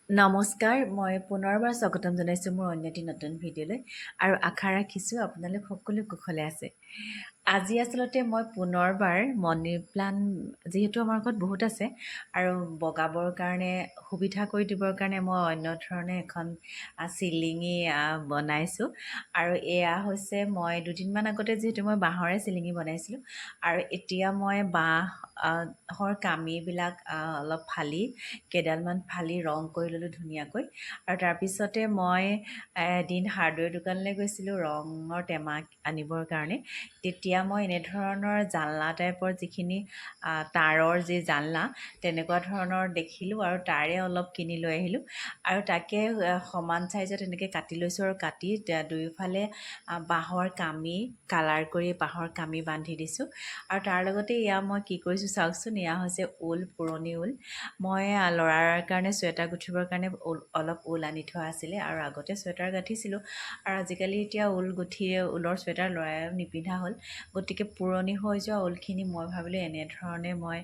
নমস্কাৰ, মই পুনৰবাৰ স্বাগতম জনাইছোঁ মোৰ অন্য এটি নতুন ভিডিঅ'লৈ আৰু আশা ৰাখিছোঁ আপোনালোক সকলো কুশলে আছে। আজি আচলতে মই পুনৰবাৰ মানি প্লাণ্ট যিহেতু আমাৰ ঘৰত বহুত আছে আৰু বগাবৰ কাৰণে সুবিধা কৰি দিবৰ কাৰণে মই অন্য ধৰণে এখন চিলিঙি বনাইছোঁ আৰু এয়া হৈছে মই দুদিনমান আগতে যিহেতু মই বাঁহৰে চিলিঙি বনাইছিলোঁ আৰু এতিয়া মই বাঁহৰ কামিবিলাক অলপ ফালি কেইডালমান ফালি ৰং কৰি ল'লোঁ ধুনীয়াকৈ আৰু তাৰপিছতে মই এদিন হাৰ্ডৱেৰ দোকানলৈ গৈছিলোঁ ৰঙৰ টেমা আনিবৰ কাৰণে। তেতিয়া মই এনেধৰণৰ জালনা টাইপৰ যিখিনি তাঁৰৰ যি জালনা তেনেকুৱা ধৰণৰ দেখিলোঁ আৰু তাৰে অলপ কিনি লৈ আহিলোঁ আৰু তাকে সমান চাইজত এনেকৈ কাটি লৈছোঁ আৰু কাটি দুয়োফালে বাঁহৰ কামি কালাৰ কৰি বাঁহৰ কামি বান্ধি দিছোঁ আৰু তাৰ লগতে এয়া মই কি কৰিছোঁ চাওকচোন। এয়া হৈছে ঊল, পুৰণি ঊল। মই ল'ৰাৰ কাৰণে চুৱেটাৰ গুঠিবৰ কাৰণে অলপ ঊল আনি থোৱা আছিলে আৰু আগতে চুৱেটাৰ গাঁঠিছিলোঁ আৰু আজিকালি এতিয়া ঊলৰ চুৱেটাৰ ল'ৰাই নিপিন্ধা হ'ল, গতিকে পুৰণি হৈ যোৱা ঊলখিনি মই ভাবিলোঁ এনেধৰণে মই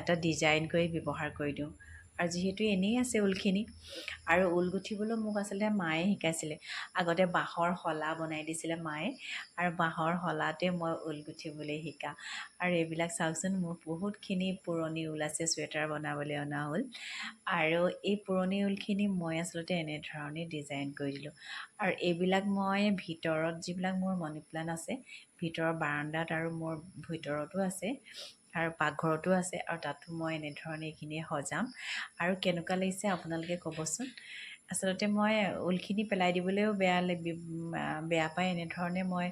এটা ডিজাইন কৰি ব্যৱহাৰ কৰি দিওঁ আৰু যিহেতু এনেই আছে ঊলখিনি আৰু ঊল গুঠিবলৈ মোক আচলতে মায়ে শিকাইছিলে। আগতে বাঁহৰ শলা বনাই দিছিলে মায়ে আৰু বাঁহৰ শলাতে মই ঊল গুঠিবলৈ শিকা আৰু এইবিলাক চাওকচোন মোৰ বহুতখিনি পুৰণি ঊল আছে চুৱেটাৰ বনাবলৈ অনা ঊল আৰু এই পুৰণি ঊলখিনি মই আচলতে এনেধৰণে ডিজাইন কৰি দিলোঁ আৰু এইবিলাক মই ভিতৰত যিবিলাক মোৰ মানি প্লাণ্ট আছে ভিতৰৰ বাৰান্দাত আৰু মোৰ ভিতৰতো আছে আৰু পাকঘৰতো আছে আৰু তাতো মই এনেধৰণে এইখিনি সজাম আৰু কেনেকুৱা লাগিছে আপোনালোকে ক'বচোন। আচলতে মই ঊলখিনি পেলাই দিবলৈও বেয়া পাই এনেধৰণে মই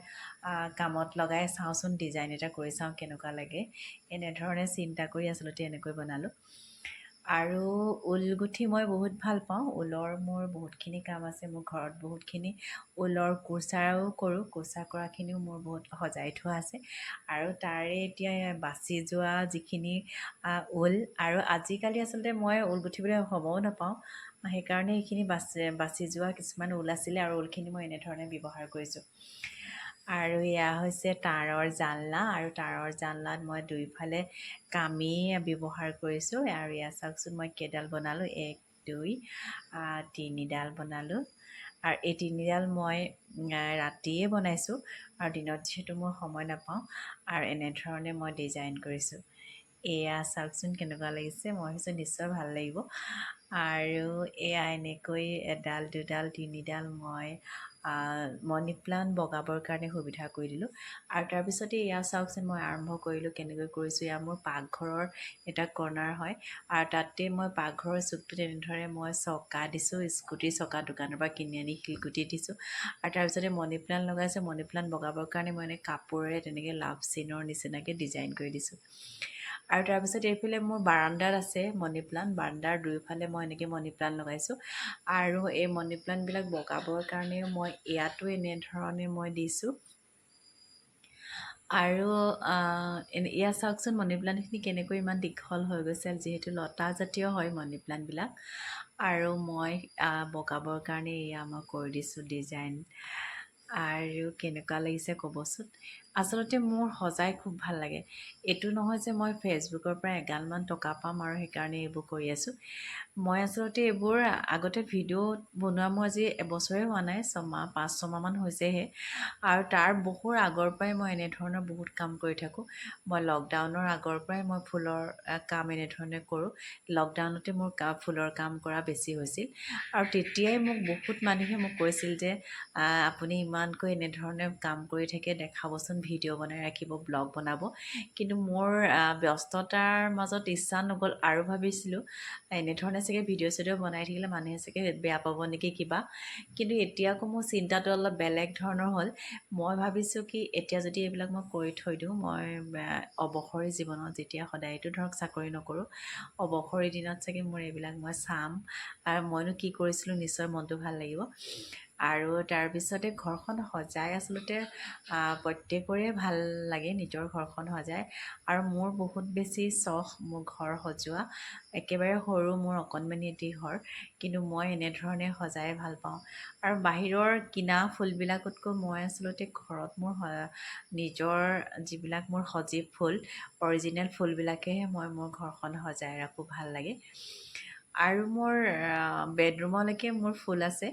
কামত লগাই চাওঁচোন, ডিজাইন এটা কৰি চাওঁ কেনেকুৱা লাগে, এনেধৰণে চিন্তা কৰি আচলতে এনেকৈ বনালোঁ। আৰু ঊল গুঠি মই বহুত ভাল পাওঁ। ঊলৰ মোৰ বহুতখিনি কাম আছে, মোৰ ঘৰত বহুতখিনি ঊলৰ কোৰ্চাও কৰোঁ, কোৰ্চা কৰাখিনিও মোৰ বহুত সজাই থোৱা আছে আৰু তাৰে এতিয়া বাচি যোৱা যিখিনি ঊল আৰু আজিকালি আচলতে মই ঊল গুঠিবলৈ সময়ো নাপাওঁ, সেইকাৰণে এইখিনি বাচি যোৱা কিছুমান ঊল আছিলে আৰু ঊলখিনি মই এনেধৰণে ব্যৱহাৰ কৰিছোঁ। আৰু এয়া হৈছে তাঁৰৰ জালনা আৰু তাঁৰৰ জালনাত মই দুইফালে কামি ব্যৱহাৰ কৰিছোঁ আৰু এয়া চাওকচোন মই কেইডাল বনালোঁ, 1 2 3ডাল বনালোঁ আৰু এই 3ডাল মই ৰাতিয়ে বনাইছোঁ আৰু দিনত যিহেতু মই সময় নাপাওঁ আৰু এনেধৰণে মই ডিজাইন কৰিছোঁ। এয়া চাওকচোন কেনেকুৱা লাগিছে, মই ভাবিছোঁ নিশ্চয় ভাল লাগিব আৰু এয়া এনেকৈ 1ডাল 2ডাল 3ডাল মই মানি প্লাণ্ট বগাবৰ কাৰণে সুবিধা কৰি দিলোঁ আৰু তাৰপিছতে এয়া চাওকচোন মই আৰম্ভ কৰিলোঁ কেনেকৈ কৰিছোঁ। এয়া মোৰ পাকঘৰৰ এটা কৰ্ণাৰ হয় আৰু তাতে মই পাকঘৰৰ চুকটোত এনেদৰে মই চকা দিছোঁ, স্কুটিৰ চকা দোকানৰ পৰা কিনি আনি শিলগুটি দিছোঁ আৰু তাৰপিছতে মানি প্লাণ্ট লগাইছোঁ। মানি প্লাণ্ট বগাবৰ কাৰণে মই এনেকৈ কাপোৰেৰে তেনেকৈ লাভ চিনৰ নিচিনাকৈ ডিজাইন কৰি দিছোঁ আৰু তাৰপিছত এইফালে মোৰ বাৰান্দাত আছে মানি প্লাণ্ট, বাৰান্দাৰ দুয়োফালে মই এনেকৈ মানি প্লাণ্ট লগাইছোঁ আৰু এই মানি প্লাণ্টবিলাক বগাবৰ কাৰণেও মই ইয়াতো এনেধৰণে মই দিছোঁ আৰু এয়া চাওকচোন মানি প্লাণ্টখিনি কেনেকৈ ইমান দীঘল হৈ গৈছে, যিহেতু লতা জাতীয় হয় মানি প্লাণ্টবিলাক আৰু মই বগাবৰ কাৰণে এয়া মই কৰি দিছোঁ ডিজাইন আৰু কেনেকুৱা লাগিছে ক'বচোন। আচলতে মোৰ সজাই খুব ভাল লাগে। এইটো নহয় যে মই ফেচবুকৰ পৰা এগালমান টকা পাম আৰু সেইকাৰণে এইবোৰ কৰি আছোঁ। মই আচলতে এইবোৰ আগতে ভিডিঅ' বনোৱা মোৰ আজি এবছৰে হোৱা নাই, 5-6মাহমান হৈছেহে আৰু তাৰ বহু আগৰ পৰাই মই এনেধৰণৰ বহুত কাম কৰি থাকোঁ। মই লকডাউনৰ আগৰ পৰাই মই ফুলৰ কাম এনেধৰণে কৰোঁ। লকডাউনতে মোৰ ফুলৰ কাম কৰা বেছি হৈছিল আৰু তেতিয়াই মোক বহুত মানুহে মোক কৈছিল যে আপুনি ইমানকৈ এনেধৰণে কাম কৰি থাকে, দেখাবচোন, ভিডিঅ' বনাই ৰাখিব, ব্লগ বনাব। কিন্তু মোৰ ব্যস্ততাৰ মাজত ইচ্ছা নগ'ল আৰু ভাবিছিলোঁ এনেধৰণে চাগে ভিডিঅ' চিডিঅ' বনাই থাকিলে মানুহে চাগে বেয়া পাব নেকি কিবা, কিন্তু এতিয়া আকৌ মোৰ চিন্তাটো অলপ বেলেগ ধৰণৰ হ'ল। মই ভাবিছোঁ কি এতিয়া যদি এইবিলাক মই কৰি থৈ দিওঁ, মই অৱসৰী জীৱনত যেতিয়া সদায়তো ধৰক চাকৰি নকৰোঁ, অৱসৰী দিনত চাগে মোৰ এইবিলাক মই চাম আৰু মইনো কি কৰিছিলোঁ, নিশ্চয় মনটো ভাল লাগিব। আৰু তাৰপিছতে ঘৰখন সজাই আচলতে প্ৰত্যেকৰে ভাল লাগে নিজৰ ঘৰখন সজাই আৰু মোৰ বহুত বেছি চখ মোৰ ঘৰ সজোৱা। একেবাৰে সৰু মোৰ অকণমানি এটি ঘৰ, কিন্তু মই এনেধৰণে সজাই ভাল পাওঁ আৰু বাহিৰৰ কিনা ফুলবিলাকতকৈ মই আচলতে ঘৰত মোৰ নিজৰ যিবিলাক মোৰ সজীৱ ফুল, অৰিজিনেল ফুলবিলাকেহে মই মোৰ ঘৰখন সজাই ৰাখোঁ, ভাল লাগে। আৰু মোৰ বেডৰুমলৈকে মোৰ ফুল আছে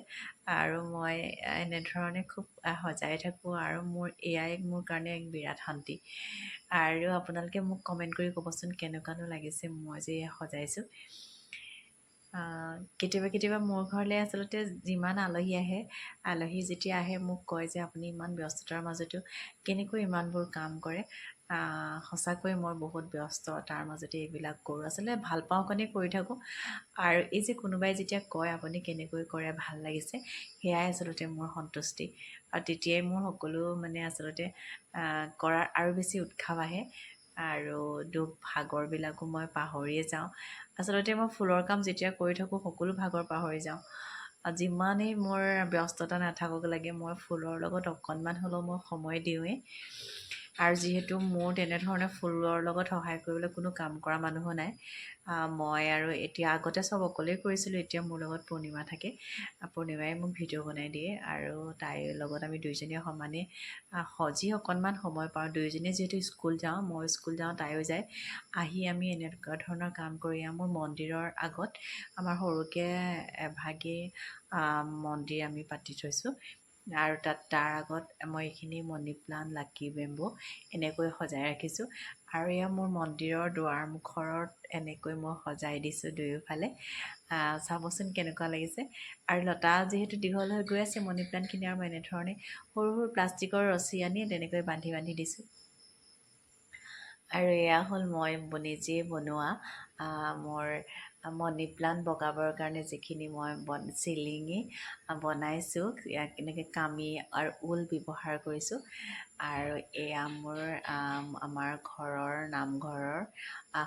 আৰু মই এনেধৰণে খুব সজাই থাকোঁ আৰু মোৰ এয়াই মোৰ কাৰণে এক বিৰাট শান্তি। আৰু আপোনালোকে মোক কমেণ্ট কৰি ক'বচোন কেনেকুৱানো লাগিছে মই যে সজাইছোঁ। কেতিয়াবা কেতিয়াবা মোৰ ঘৰলৈ আচলতে যিমান আলহী আহে, আলহী যেতিয়া আহে মোক কয় যে আপুনি ইমান ব্যস্ততাৰ মাজতো কেনেকৈ ইমানবোৰ কাম কৰে। সঁচাকৈ মই বহুত ব্যস্ততাৰ মাজতে এইবিলাক কৰোঁ, আচলতে ভাল পাওঁ কাৰণে কৰি থাকোঁ। আৰু এই যে কোনোবাই যেতিয়া কয় আপুনি কেনেকৈ কৰে ভাল লাগিছে, সেয়াই আচলতে মোৰ সন্তুষ্টি। আৰু তেতিয়াই মোৰ সকলো মানে আচলতে কৰাৰ আৰু বেছি উৎসাহ আহে আৰু দুখ ভাগৰবিলাকো মই পাহৰিয়ে যাওঁ। আচলতে মই ফুলৰ কাম যেতিয়া কৰি থাকোঁ সকলো ভাগৰ পাহৰি যাওঁ। যিমানেই মোৰ ব্যস্ততা নাথাকক লাগে মই ফুলৰ লগত অকণমান হ'লেও মই সময় দিওঁৱেই। আৰু যিহেতু মোৰ তেনেধৰণে ফুলৰ লগত সহায় কৰিবলৈ কোনো কাম কৰা মানুহো নাই, মই আৰু এতিয়া আগতে চব অকলেই কৰিছিলোঁ, এতিয়া মোৰ লগত পূৰ্ণিমা থাকে। পূৰ্ণিমাই মোক ভিডিঅ' বনাই দিয়ে আৰু তাইৰ লগত আমি দুইজনীয়ে সমানে যি অকণমান সময় পাওঁ, দুয়োজনীয়ে যিহেতু স্কুল যাওঁ, মই স্কুল যাওঁ তাইও যায়, আহি আমি এনেকুৱা ধৰণৰ কাম কৰি মোৰ মন্দিৰৰ আগত আমাৰ সৰুকৈ এভাগি মন্দিৰ আমি পাতি থৈছোঁ আৰু তাৰ আগত মই এইখিনি মানি প্লাণ্ট, লাকি বেম্বো এনেকৈ সজাই ৰাখিছোঁ। আৰু এয়া মোৰ মন্দিৰৰ দুৱাৰমুখত এনেকৈ মই সজাই দিছোঁ দুয়োফালে। চাবচোন কেনেকুৱা লাগিছে। আৰু লতা যিহেতু দীঘল হৈ গৈ আছে মানি প্লাণ্টখিনি, আৰু মই এনেধৰণে সৰু সৰু প্লাষ্টিকৰ ৰছী আনি তেনেকৈ বান্ধি বান্ধি দিছোঁ। আৰু এয়া হ'ল মই নিজে বনোৱা মোৰ মানি প্লাণ্ট বগাবৰ কাৰণে যিখিনি মই চিলিঙি বনাইছোঁ, এনেকৈ কামি আৰু ঊল ব্যৱহাৰ কৰিছোঁ। আৰু এয়া মোৰ আমাৰ ঘৰৰ নামঘৰৰ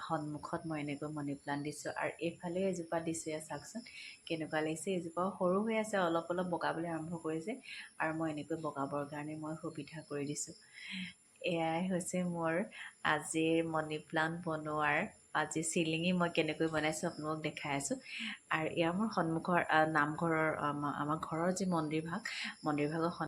সন্মুখত মই এনেকৈ মানি প্লাণ্ট দিছোঁ। আৰু এইফালেও এজোপা দিছোঁ, এয়া চাওকচোন কেনেকুৱা লাগিছে। এজোপাও সৰু হৈ আছে, অলপ অলপ বগাবলৈ আৰম্ভ কৰিছে আৰু মই এনেকৈ বগাবৰ কাৰণে মই সুবিধা কৰি দিছোঁ। এয়াই হৈছে মোৰ আজিৰ মানি প্লাণ্ট বনোৱাৰ আজি চিলিঙি মই কেনেকৈ বনাইছোঁ আপোনালোকক দেখাই আছোঁ। আৰু এয়া মোৰ সন্মুখৰ নামঘৰৰ আমাৰ ঘৰৰ যি মন্দিৰভাগৰ